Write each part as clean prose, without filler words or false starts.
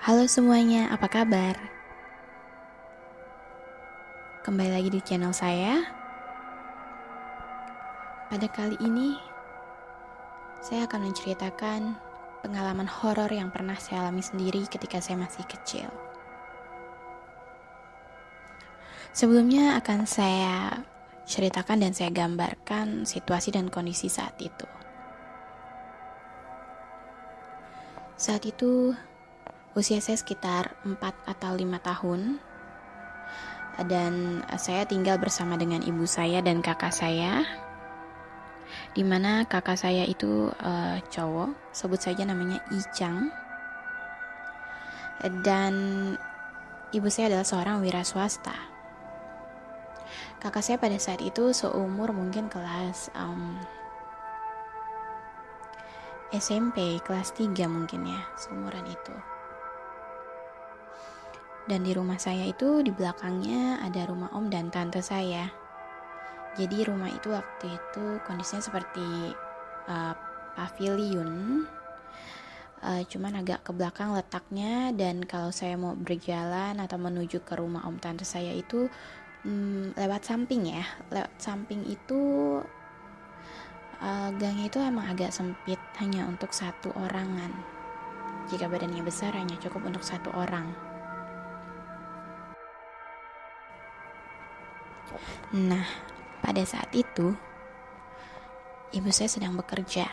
Halo semuanya, apa kabar? Kembali lagi di channel saya. Pada kali ini, saya akan menceritakan pengalaman horor yang pernah saya alami sendiri ketika saya masih kecil. Sebelumnya akan saya ceritakan dan saya gambarkan situasi dan kondisi saat itu. Saat itu, usia saya sekitar 4 atau 5 tahun. Dan saya tinggal bersama dengan ibu saya dan kakak saya, di mana kakak saya itu cowok, sebut saja namanya Icang, dan ibu saya adalah seorang wira swasta. Kakak saya pada saat itu seumur mungkin kelas SMP, kelas 3 mungkin ya, seumuran itu. Dan di rumah saya itu di belakangnya ada rumah om dan tante saya. Jadi rumah itu waktu itu kondisinya seperti pavilion, cuman agak ke belakang letaknya. Dan kalau saya mau berjalan atau menuju ke rumah om tante saya itu lewat samping ya. Lewat samping itu gangnya itu emang agak sempit, hanya untuk satu orangan. Jika badannya besar hanya cukup untuk satu orang. Nah, pada saat itu ibu saya sedang bekerja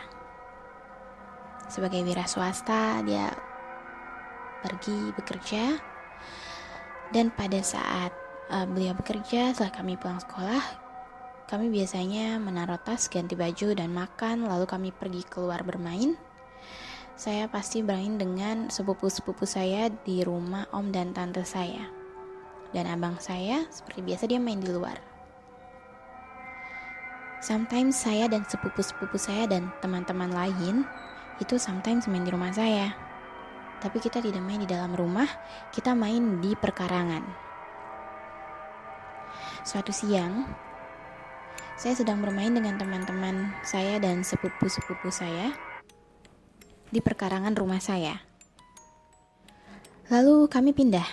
sebagai wira swasta. Dia pergi bekerja, dan pada saat beliau bekerja, setelah kami pulang sekolah, kami biasanya menaruh tas, ganti baju, dan makan, lalu kami pergi keluar bermain. Saya pasti bermain dengan sepupu-sepupu saya di rumah om dan tante saya. Dan abang saya seperti biasa dia main di luar. Sometimes saya dan sepupu-sepupu saya dan teman-teman lain itu sometimes main di rumah saya. Tapi kita tidak main di dalam rumah, kita main di perkarangan. Suatu siang, saya sedang bermain dengan teman-teman saya dan sepupu-sepupu saya di perkarangan rumah saya. Lalu kami pindah,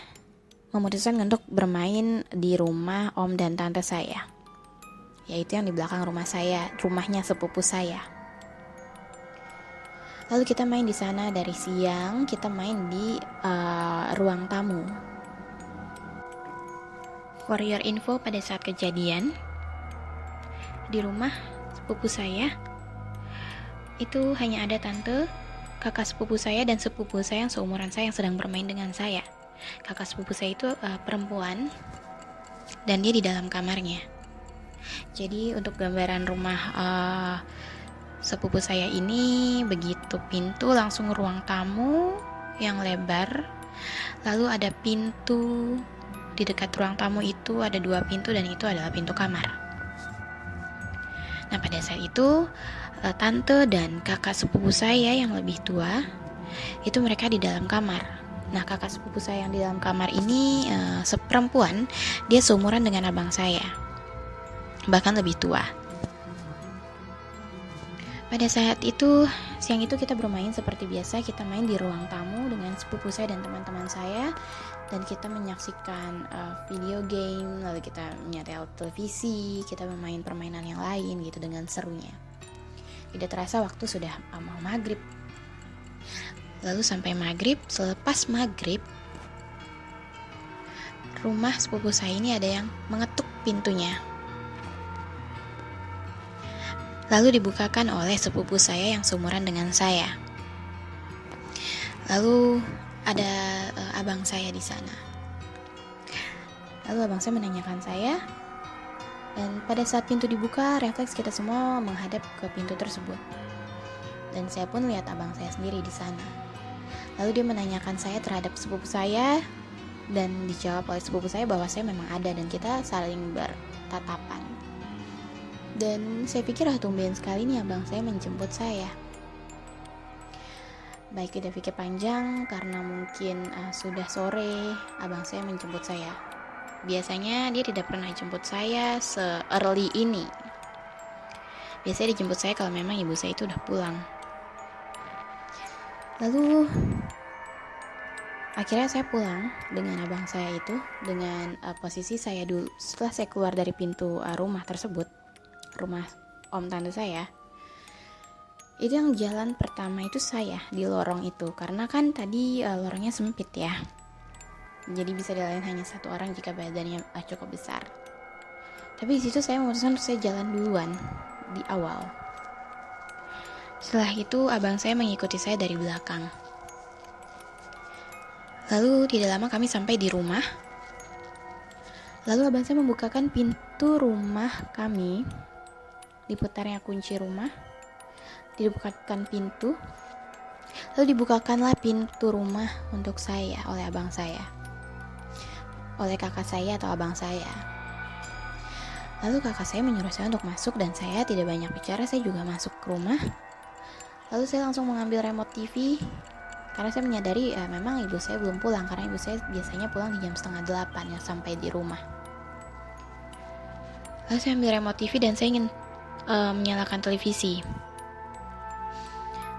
memutuskan untuk bermain di rumah om dan tante saya, yaitu yang di belakang rumah saya, rumahnya sepupu saya. Lalu kita main di sana dari siang. Kita main di ruang tamu. For your info, pada saat kejadian di rumah sepupu saya itu hanya ada tante, kakak sepupu saya, dan sepupu saya yang seumuran saya yang sedang bermain dengan saya. Kakak sepupu saya itu perempuan, dan dia di dalam kamarnya. Jadi untuk gambaran rumah sepupu saya ini, begitu pintu langsung ruang tamu yang lebar, lalu ada pintu di dekat ruang tamu itu, ada 2 pintu, dan itu adalah pintu kamar. Nah, pada saat itu tante dan kakak sepupu saya yang lebih tua itu mereka di dalam kamar. Nah, kakak sepupu saya yang di dalam kamar ini seperempuan, dia seumuran dengan abang saya, bahkan lebih tua. Pada saat itu, siang itu kita bermain seperti biasa. Kita main di ruang tamu dengan sepupu saya dan teman-teman saya, dan kita menyaksikan video game, lalu kita menyetel televisi, kita bermain permainan yang lain gitu dengan serunya. Tidak terasa waktu sudah mau maghrib. Lalu sampai maghrib, selepas maghrib, rumah sepupu saya ini ada yang mengetuk pintunya. Lalu dibukakan oleh sepupu saya yang seumuran dengan saya. Lalu ada abang saya di sana. Lalu abang saya menanyakan saya, dan pada saat pintu dibuka, refleks kita semua menghadap ke pintu tersebut. Dan saya pun lihat abang saya sendiri di sana. Lalu dia menanyakan saya terhadap sepupu saya, dan dijawab oleh sepupu saya bahwa saya memang ada, dan kita saling bertatapan. Dan saya pikir tumben sekali nih abang saya menjemput saya. Baik, tidak pikir panjang, karena mungkin sudah sore, abang saya menjemput saya. Biasanya dia tidak pernah jemput saya se-early ini. Biasanya dijemput saya kalau memang ibu saya itu udah pulang. Lalu Akhirnya saya pulang dengan abang saya itu, dengan posisi saya dulu. Setelah saya keluar dari pintu rumah tersebut, rumah om tante saya, itu yang jalan pertama itu saya di lorong itu, karena kan tadi lorongnya sempit ya, jadi bisa dilalui hanya satu orang jika badannya cukup besar. Tapi di situ saya memutuskan untuk saya jalan duluan di awal. Setelah itu abang saya mengikuti saya dari belakang. Lalu tidak lama kami sampai di rumah. Lalu abang saya membukakan pintu rumah kami, diputarnya kunci rumah, dibukakan pintu, lalu dibukakanlah pintu rumah untuk saya oleh abang saya, oleh kakak saya atau abang saya. Lalu kakak saya menyuruh saya untuk masuk dan saya tidak banyak bicara, saya juga masuk ke rumah. Lalu saya langsung mengambil remote TV karena saya menyadari memang ibu saya belum pulang, karena ibu saya biasanya pulang di jam 7:30 ya sampai di rumah. Lalu saya ambil remote TV dan saya ingin menyalakan televisi.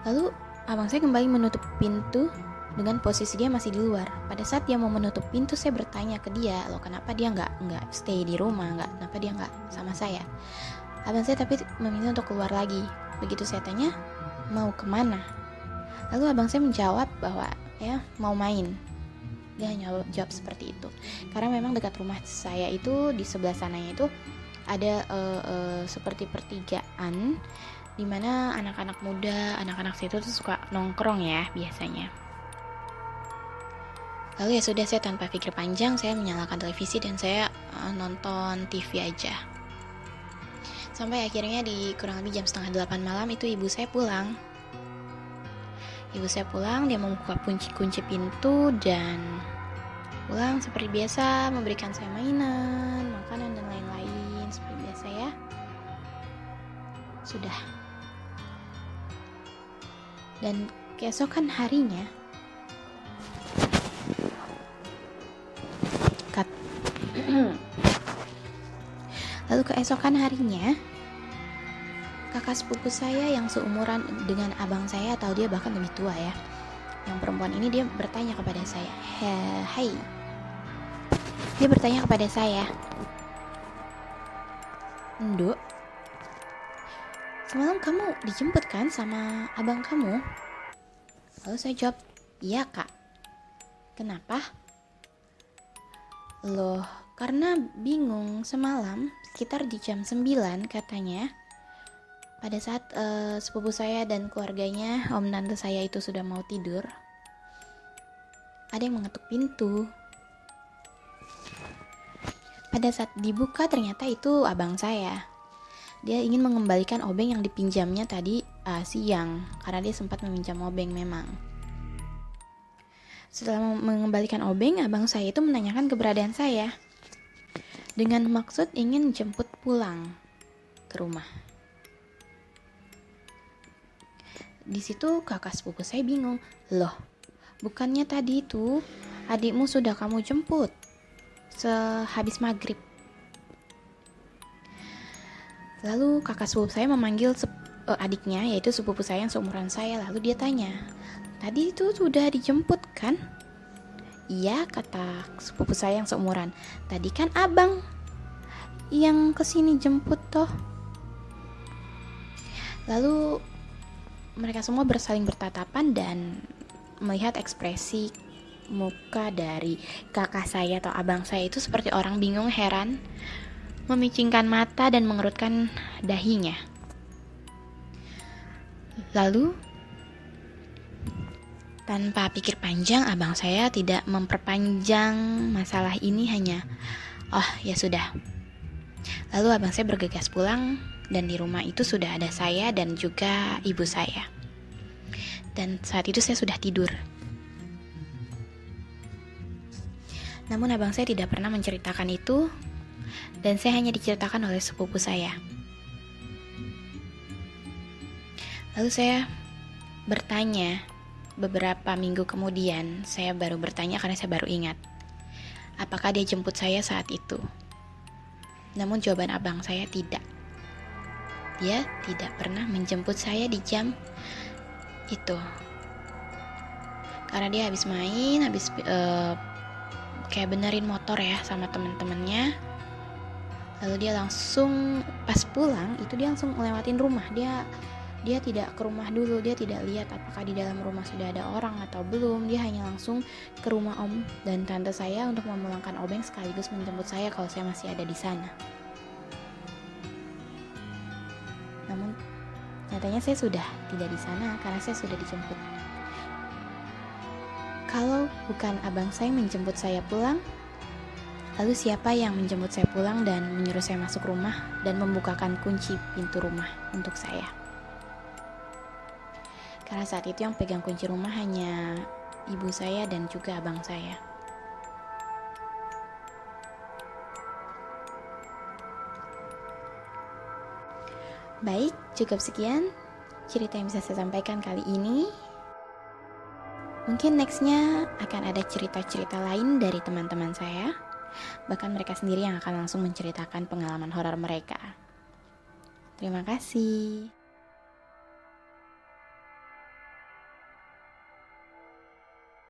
Lalu abang saya kembali menutup pintu dengan posisi dia masih di luar. Pada saat dia mau menutup pintu, saya bertanya ke dia, loh kenapa dia nggak stay di rumah, kenapa dia nggak sama saya. Abang saya tapi memilih untuk keluar lagi. Begitu saya tanya, mau kemana? Lalu abang saya menjawab bahwa ya mau main. Dia hanya jawab seperti itu. Karena memang dekat rumah saya itu di sebelah sananya itu ada seperti pertigaan, dimana anak-anak muda, anak-anak situ tuh suka nongkrong ya biasanya. Lalu ya sudah, saya tanpa pikir panjang saya menyalakan televisi dan saya nonton TV aja. Sampai akhirnya di kurang lebih jam 7:30 malam itu ibu saya pulang. Ibu saya pulang, dia membuka kunci pintu dan pulang seperti biasa, memberikan saya mainan, makanan dan lain-lain seperti biasa ya. Sudah. Dan keesokan harinya lalu keesokan harinya kakak sepupu saya yang seumuran dengan abang saya, atau dia bahkan lebih tua ya, yang perempuan ini, dia bertanya kepada saya, dia bertanya kepada saya, Nduk, semalam kamu dijemput kan sama abang kamu? Lalu saya jawab, iya kak. Kenapa? Loh, karena bingung semalam sekitar di jam 9 katanya, pada saat sepupu saya dan keluarganya, om tante saya itu sudah mau tidur, ada yang mengetuk pintu. Pada saat dibuka ternyata itu abang saya. Dia ingin mengembalikan obeng yang dipinjamnya tadi siang, karena dia sempat meminjam obeng memang. Setelah mengembalikan obeng, abang saya itu menanyakan keberadaan saya dengan maksud ingin jemput pulang ke rumah. Di situ kakak sepupu saya bingung, loh, bukannya tadi itu adikmu sudah kamu jemput sehabis maghrib? Lalu kakak sepupu saya memanggil adiknya, yaitu sepupu saya yang seumuran saya. Lalu dia tanya, tadi itu sudah dijemput kan? Iya, kata sepupu saya yang seumuran. Tadi kan abang yang kesini jemput toh. Lalu mereka semua bersaling bertatapan dan melihat ekspresi muka dari kakak saya atau abang saya itu seperti orang bingung, heran, memicingkan mata dan mengerutkan dahinya. Lalu tanpa pikir panjang, abang saya tidak memperpanjang masalah ini, hanya oh ya sudah. Lalu abang saya bergegas pulang dan di rumah itu sudah ada saya dan juga ibu saya. Dan saat itu saya sudah tidur. Namun abang saya tidak pernah menceritakan itu, dan saya hanya diceritakan oleh sepupu saya. Lalu saya bertanya, beberapa minggu kemudian saya baru bertanya karena saya baru ingat, apakah dia jemput saya saat itu? Namun jawaban abang saya tidak. Dia tidak pernah menjemput saya di jam itu. karena dia habis main, kayak benerin motor ya sama temen-temennya. Lalu dia langsung pas pulang itu dia langsung ngelewatin rumah. Dia tidak ke rumah dulu, dia tidak lihat apakah di dalam rumah sudah ada orang atau belum. Dia hanya langsung ke rumah om dan tante saya untuk memulangkan obeng sekaligus menjemput saya kalau saya masih ada di sana. Namun nyatanya saya sudah tidak di sana karena saya sudah dijemput. Kalau bukan abang saya menjemput saya pulang, lalu siapa yang menjemput saya pulang dan menyuruh saya masuk rumah dan membukakan kunci pintu rumah untuk saya? Karena saat itu yang pegang kunci rumah hanya ibu saya dan juga abang saya. Baik, cukup sekian cerita yang bisa saya sampaikan kali ini. Mungkin nextnya akan ada cerita-cerita lain dari teman-teman saya. Bahkan mereka sendiri yang akan langsung menceritakan pengalaman horor mereka. Terima kasih.